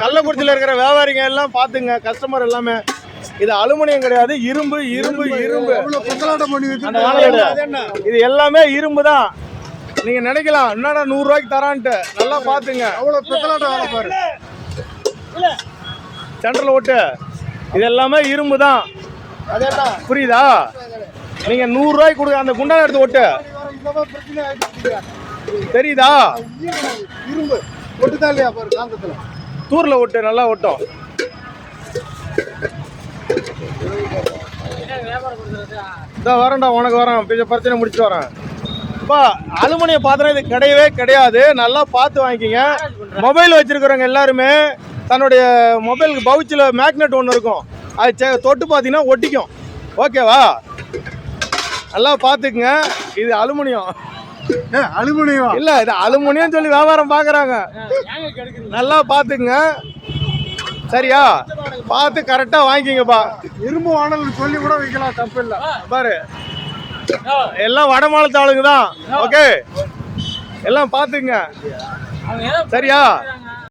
கள்ளக்குறிச்சியில் இருக்கிற வியாபாரிங்க எல்லாம் பார்த்துங்க, கஸ்டமர் எல்லாமே. இது அலுமினியம் கிடையாது, இரும்பு இரும்பு இரும்பு. இது எல்லாமே இரும்பு தான். நீங்க நினைக்கலாம் என்னடா 100 ரூபாய்க்கு தரான்ட்டு. நல்லா பாத்துங்க. சென்டர்ல ஓட்டு இது எல்லாமே இரும்பு தான். புரியுதா? நீங்க 100 ரூபாய்க்கு கொடுங்க, அந்த குண்டான எடுத்து ஓட்டு. தெரியுதா? இரும்பு ஒட்டுதான் இல்லையா பாரு, காந்தத்துல தூர்ல ஓட்டு, நல்லா ஓட்டும். வரேன்டா, உனக்கு வரேன், பிரச்சனை முடிச்சுட்டு வரேன். இப்போ அலுமினியம் பாத்திரம் இது கிடையவே கிடையாது. நல்லா பார்த்து வாங்கிக்கிங்க. மொபைல் வச்சிருக்கிறவங்க எல்லாருமே தன்னுடைய மொபைலுக்கு பவுச்சில் மேக்னெட் ஒன்று இருக்கும், அது தொட்டு பார்த்தீங்கன்னா ஒட்டிக்கும். ஓகேவா? நல்லா பார்த்துக்குங்க. இது அலுமினியம் இல்ல, இது அலுமினியம் சொல்லி வியாபாரம் பார்க்குறாங்க. நல்லா பார்த்துக்குங்க. சரியா? பார்த்து கரெக்டாக வாங்கிக்கிங்கப்பா. இரும்பு வானல் சொல்லி கூட வைக்கலாம், தப்பு இல்லை. பாரு, எல்லாம் வட மாநிலத்து ஆளுங்க தான். ஓகே, எல்லாம் பார்த்துக்குங்க. சரியா?